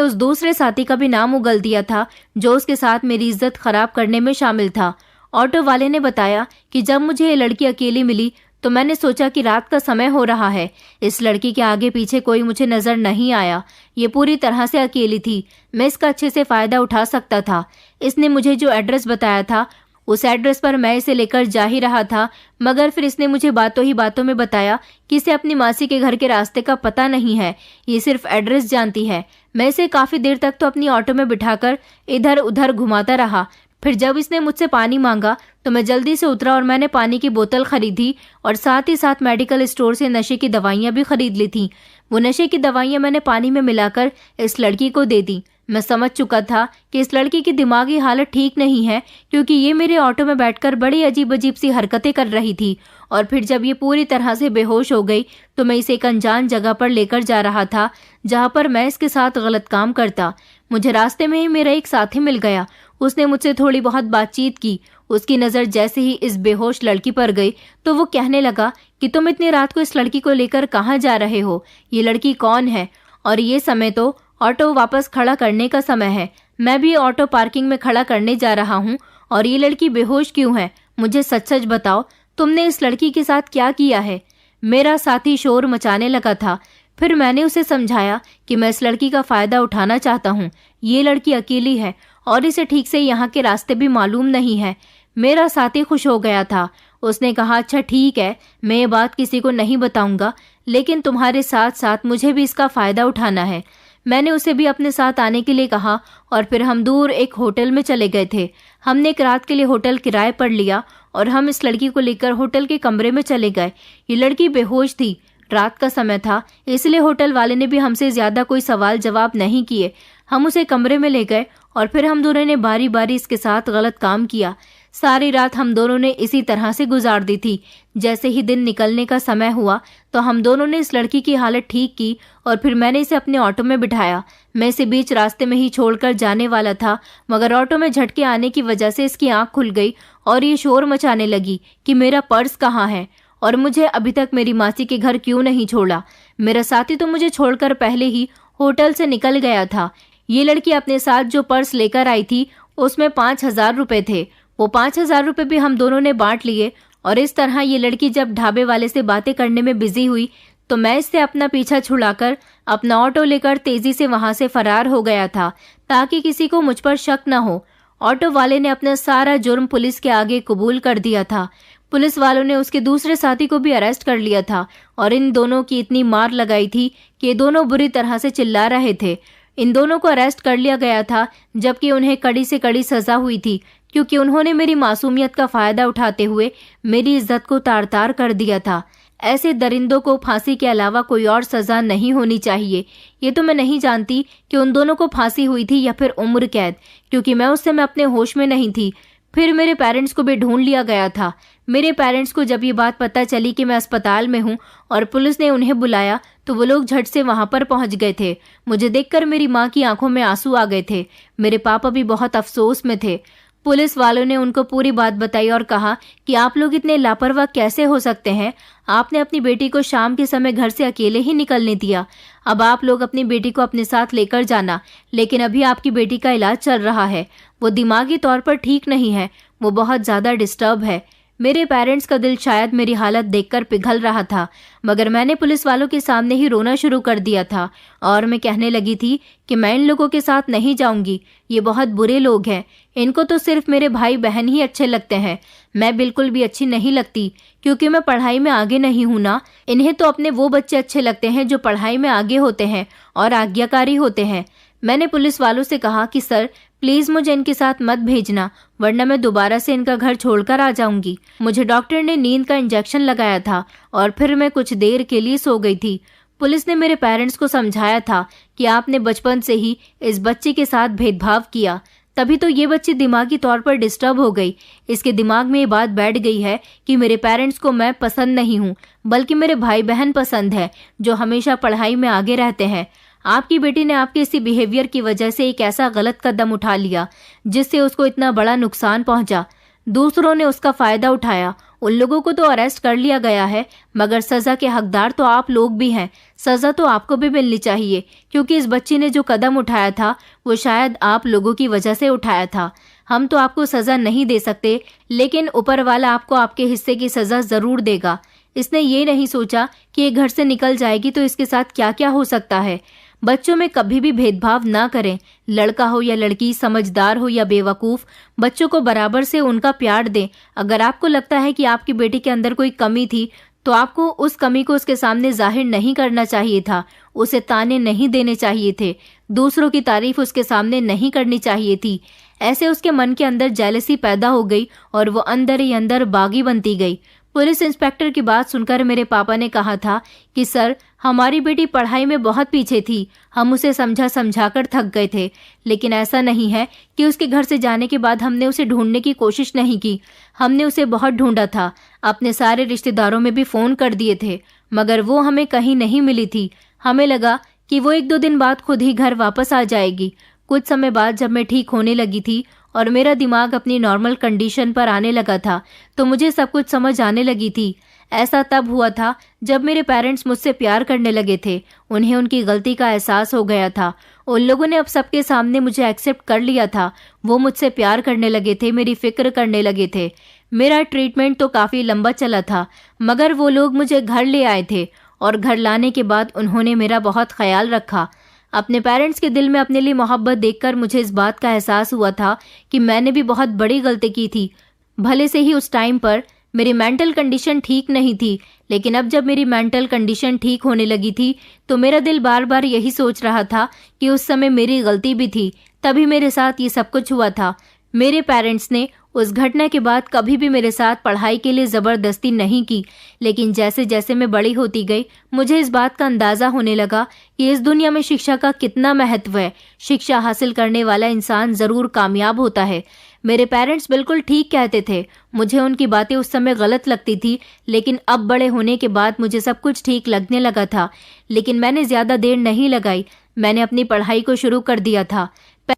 उस दूसरे साथी का भी नाम उगल दिया था जो उसके साथ मेरी इज्जत खराब करने में शामिल था। ऑटो वाले ने बताया कि जब मुझे ये लड़की अकेली मिली तो मैंने सोचा कि रात का समय हो रहा है। इस लड़की के आगे पीछे कोई मुझे नजर नहीं आया। ये पूरी तरह से अकेली थी। मैं इसका अच्छे से फायदा उठा सकता था। इसने मुझे जो एड्रेस बताया था उस एड्रेस पर मैं इसे लेकर जा ही रहा था, मगर फिर इसने मुझे बातों ही बातों में बताया कि इसे अपनी मासी के घर के रास्ते का पता नहीं है, ये सिर्फ एड्रेस जानती है। मैं इसे काफी देर तक तो अपनी ऑटो में बिठाकर इधर उधर घुमाता रहा। फिर जब इसने मुझसे पानी मांगा तो मैं जल्दी से उतरा और मैंने पानी की बोतल खरीदी और साथ ही साथ मेडिकल स्टोर से नशे की दवाइयां भी खरीद ली थी। वो नशे की दवाइयां मैंने पानी में मिलाकर इस लड़की को दे दी। मैं समझ चुका था कि इस लड़की की दिमागी हालत ठीक नहीं है, क्योंकि ये मेरे ऑटो में बैठकर बड़ी अजीब अजीब सी हरकतें कर रही थी। और फिर जब ये पूरी तरह से बेहोश हो गई तो मैं इसे एक अनजान जगह पर लेकर जा रहा था, जहां पर मैं इसके साथ गलत काम करता। मुझे रास्ते में ही मेरा एक साथी मिल गया। उसने मुझसे थोड़ी बहुत बातचीत की। उसकी नज़र जैसे ही इस बेहोश लड़की पर गई तो वो कहने लगा कि तुम इतनी रात को इस लड़की को लेकर कहाँ जा रहे हो? ये लड़की कौन है? और ये समय तो ऑटो वापस खड़ा करने का समय है। मैं भी ऑटो पार्किंग में खड़ा करने जा रहा हूँ और ये लड़की बेहोश क्यों है? मुझे सच सच बताओ, तुमने इस लड़की के साथ क्या किया है? मेरा साथी शोर मचाने लगा था। फिर मैंने उसे समझाया कि मैं इस लड़की का फायदा उठाना चाहता हूँ। ये लड़की अकेली है और इसे ठीक से यहाँ के रास्ते भी मालूम नहीं है। मेरा साथी खुश हो गया था। उसने कहा, अच्छा ठीक है, मैं ये बात किसी को नहीं बताऊंगा, लेकिन तुम्हारे साथ साथ मुझे भी इसका फायदा उठाना है। मैंने उसे भी अपने साथ आने के लिए कहा और फिर हम दूर एक होटल में चले गए थे। हमने एक रात के लिए होटल किराए पर लिया और हम इस लड़की को लेकर होटल के कमरे में चले गए। ये लड़की बेहोश थी। रात का समय था, इसलिए होटल वाले ने भी हमसे ज्यादा कोई सवाल जवाब नहीं किए। हम उसे कमरे में ले गए और फिर हम दोनों ने बारी बारी इसके साथ गलत काम किया। सारी रात हम दोनों ने इसी तरह से गुजार दी थी। जैसे ही दिन निकलने का समय हुआ तो हम दोनों ने इस लड़की की हालत ठीक की और फिर मैंने इसे अपने ऑटो में बिठाया। मैं इसे बीच रास्ते में ही छोड़कर जाने वाला था, मगर ऑटो में झटके आने की वजह से इसकी आंख खुल गई और ये शोर मचाने लगी कि मेरा पर्स कहाँ है और मुझे अभी तक मेरी मासी के घर क्यों नहीं छोड़ा। मेरा साथी तो मुझे छोड़कर पहले ही होटल से निकल गया था। ये लड़की अपने साथ जो पर्स लेकर आई थी उसमें 5,000 रुपए थे। वो 5,000 रुपए भी हम दोनों ने बांट लिए और इस तरह ये लड़की जब ढाबे वाले से बातें करने में बिजी हुई तो मैं इससे अपना पीछा छुड़ाकर अपना ऑटो लेकर तेजी से वहां से फरार हो गया था ताकि किसी को मुझ पर शक न हो। ऑटो वाले ने अपना सारा जुर्म पुलिस के आगे कबूल कर दिया था। पुलिस वालों ने उसके दूसरे साथी को भी अरेस्ट कर लिया था और इन दोनों की इतनी मार लगाई थी कि ये दोनों बुरी तरह से चिल्ला रहे थे। इन दोनों को अरेस्ट कर लिया गया था जबकि उन्हें कड़ी से कड़ी सजा हुई थी, क्योंकि उन्होंने मेरी मासूमियत का फायदा उठाते हुए मेरी इज्जत को तार तार कर दिया था। ऐसे दरिंदों को फांसी के अलावा कोई और सजा नहीं होनी चाहिए। ये तो मैं नहीं जानती कि उन दोनों को फांसी हुई थी या फिर उम्र कैद, क्योंकि मैं उस समय अपने होश में नहीं थी। फिर मेरे पेरेंट्स को भी ढूंढ लिया गया था। मेरे पेरेंट्स को जब ये बात पता चली कि मैं अस्पताल में हूँ और पुलिस ने उन्हें बुलाया तो वो लोग झट से वहां पर पहुंच गए थे। मुझे देखकर मेरी माँ की आंखों में आंसू आ गए थे। मेरे पापा भी बहुत अफसोस में थे। पुलिस वालों ने उनको पूरी बात बताई और कहा कि आप लोग इतने लापरवाह कैसे हो सकते हैं? आपने अपनी बेटी को शाम के समय घर से अकेले ही निकलने दिया। अब आप लोग अपनी बेटी को अपने साथ लेकर जाना, लेकिन अभी आपकी बेटी का इलाज चल रहा है। वो दिमागी तौर पर ठीक नहीं है, वो बहुत ज्यादा डिस्टर्ब है। मेरे पेरेंट्स का दिल शायद मेरी हालत देखकर पिघल रहा था, मगर मैंने पुलिस वालों के सामने ही रोना शुरू कर दिया था और मैं कहने लगी थी कि मैं इन लोगों के साथ नहीं जाऊंगी। ये बहुत बुरे लोग हैं। इनको तो सिर्फ मेरे भाई बहन ही अच्छे लगते हैं। मैं बिल्कुल भी अच्छी नहीं लगती, क्योंकि मैं पढ़ाई में आगे नहीं हूं ना। इन्हें तो अपने वो बच्चे अच्छे लगते हैं जो पढ़ाई में आगे होते हैं और आज्ञाकारी होते हैं। मैंने पुलिस वालों से कहा कि सर प्लीज मुझे इनके साथ मत भेजना, वरना मैं दोबारा से इनका घर छोड़कर आ जाऊंगी। मुझे डॉक्टर ने नींद का इंजेक्शन लगाया था और फिर मैं कुछ देर के लिए सो गई थी। पुलिस ने मेरे पेरेंट्स को समझाया था कि आपने बचपन से ही इस बच्चे के साथ भेदभाव किया, तभी तो ये बच्ची दिमागी तौर पर डिस्टर्ब हो गई। इसके दिमाग में ये बात बैठ गई है कि मेरे पेरेंट्स को मैं पसंद नहीं हूँ, बल्कि मेरे भाई बहन पसंद है जो हमेशा पढ़ाई में आगे रहते हैं। आपकी बेटी ने आपके इसी बिहेवियर की वजह से एक ऐसा गलत कदम उठा लिया जिससे उसको इतना बड़ा नुकसान पहुंचा। दूसरों ने उसका फायदा उठाया। उन लोगों को तो अरेस्ट कर लिया गया है, मगर सजा के हकदार तो आप लोग भी हैं। सजा तो आपको भी मिलनी चाहिए, क्योंकि इस बच्ची ने जो कदम उठाया था वो शायद आप लोगों की वजह से उठाया था। हम तो आपको सजा नहीं दे सकते, लेकिन ऊपर वाला आपको आपके हिस्से की सजा जरूर देगा। इसने ये नहीं सोचा कि ये घर से निकल जाएगी तो इसके साथ क्या क्या हो सकता है। बच्चों में कभी भी भेदभाव ना करें। लड़का हो या लड़की, समझदार हो या बेवकूफ, बच्चों को बराबर से उनका प्यार दें। अगर आपको लगता है कि आपकी बेटी के अंदर कोई कमी थी तो आपको उस कमी को उसके सामने जाहिर नहीं करना चाहिए था। उसे ताने नहीं देने चाहिए थे। दूसरों की तारीफ उसके सामने नहीं करनी चाहिए थी। ऐसे उसके मन के अंदर जेलसी पैदा हो गई और वो अंदर ही अंदर बागी बनती गई। पुलिस इंस्पेक्टर की बात सुनकर मेरे पापा ने कहा था कि सर, हमारी बेटी पढ़ाई में बहुत पीछे थी। हम उसे समझा कर थक गए थे, लेकिन ऐसा नहीं है कि उसके घर से जाने के बाद हमने उसे ढूंढने की कोशिश नहीं की। हमने उसे बहुत ढूंढा था, अपने सारे रिश्तेदारों में भी फोन कर दिए थे, मगर वो हमें कहीं नहीं मिली थी। हमें लगा कि वो 1-2 दिन बाद खुद ही घर वापस आ जाएगी। कुछ समय बाद जब मैं ठीक होने लगी थी और मेरा दिमाग अपनी नॉर्मल कंडीशन पर आने लगा था, तो मुझे सब कुछ समझ आने लगी थी। ऐसा तब हुआ था जब मेरे पेरेंट्स मुझसे प्यार करने लगे थे। उन्हें उनकी गलती का एहसास हो गया था। उन लोगों ने अब सबके सामने मुझे एक्सेप्ट कर लिया था। वो मुझसे प्यार करने लगे थे, मेरी फिक्र करने लगे थे। मेरा ट्रीटमेंट तो काफ़ी लंबा चला था, मगर वो लोग मुझे घर ले आए थे और घर लाने के बाद उन्होंने मेरा बहुत ख्याल रखा। अपने पेरेंट्स के दिल में अपने लिए मोहब्बत देखकर मुझे इस बात का एहसास हुआ था कि मैंने भी बहुत बड़ी गलती की थी। भले से ही उस टाइम पर मेरी मेंटल कंडीशन ठीक नहीं थी, लेकिन अब जब मेरी मेंटल कंडीशन ठीक होने लगी थी तो मेरा दिल बार बार यही सोच रहा था कि उस समय मेरी गलती भी थी, तभी मेरे साथ ये सब कुछ हुआ था। मेरे पेरेंट्स ने उस घटना के बाद कभी भी मेरे साथ पढ़ाई के लिए ज़बरदस्ती नहीं की, लेकिन जैसे जैसे मैं बड़ी होती गई मुझे इस बात का अंदाज़ा होने लगा कि इस दुनिया में शिक्षा का कितना महत्व है। शिक्षा हासिल करने वाला इंसान ज़रूर कामयाब होता है। मेरे पेरेंट्स बिल्कुल ठीक कहते थे। मुझे उनकी बातें उस समय गलत लगती थी, लेकिन अब बड़े होने के बाद मुझे सब कुछ ठीक लगने लगा था। लेकिन मैंने ज़्यादा देर नहीं लगाई, मैंने अपनी पढ़ाई को शुरू कर दिया था।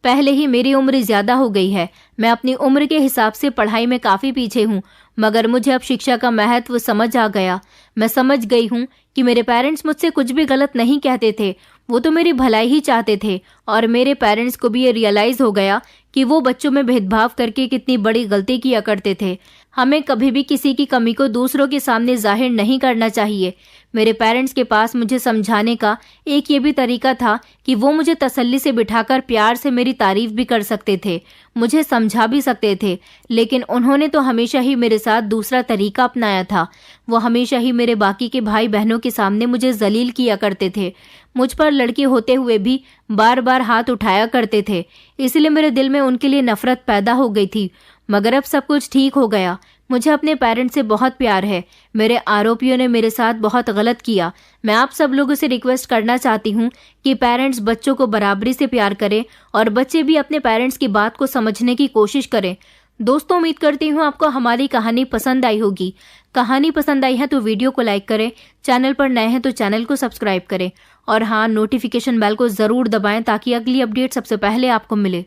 पहले ही मेरी उम्र ज़्यादा हो गई है। मैं अपनी उम्र के हिसाब से पढ़ाई में काफ़ी पीछे हूँ, मगर मुझे अब शिक्षा का महत्व समझ आ गया। मैं समझ गई हूँ कि मेरे पेरेंट्स मुझसे कुछ भी गलत नहीं कहते थे, वो तो मेरी भलाई ही चाहते थे। और मेरे पेरेंट्स को भी ये रियलाइज़ हो गया कि वो बच्चों में भेदभाव करके कितनी बड़ी गलती किया करते थे। हमें कभी भी किसी की कमी को दूसरों के सामने जाहिर नहीं करना चाहिए। मेरे पेरेंट्स के पास मुझे समझाने का एक ये भी तरीका था कि वो मुझे तसल्ली से बिठाकर प्यार से मेरी तारीफ भी कर सकते थे, मुझे समझा भी सकते थे। लेकिन उन्होंने तो हमेशा ही मेरे साथ दूसरा तरीका अपनाया था। वो हमेशा ही मेरे बाकी के भाई बहनों के सामने मुझे जलील किया करते थे। मुझ पर लड़की होते हुए भी बार बार हाथ उठाया करते थे। इसलिए मेरे दिल में उनके लिए नफरत पैदा हो गई थी। मगर अब सब कुछ ठीक हो गया। मुझे अपने पेरेंट्स से बहुत प्यार है। मेरे आरोपियों ने मेरे साथ बहुत गलत किया। मैं आप सब लोगों से रिक्वेस्ट करना चाहती हूँ कि पेरेंट्स बच्चों को बराबरी से प्यार करें और बच्चे भी अपने पेरेंट्स की बात को समझने की कोशिश करें। दोस्तों, उम्मीद करती हूँ आपको हमारी कहानी पसंद आई होगी। कहानी पसंद आई है तो वीडियो को लाइक करें, चैनल पर नए हैं तो चैनल को सब्सक्राइब करें और हाँ, नोटिफिकेशन बेल को ज़रूर दबाएं ताकि अगली अपडेट सबसे पहले आपको मिले।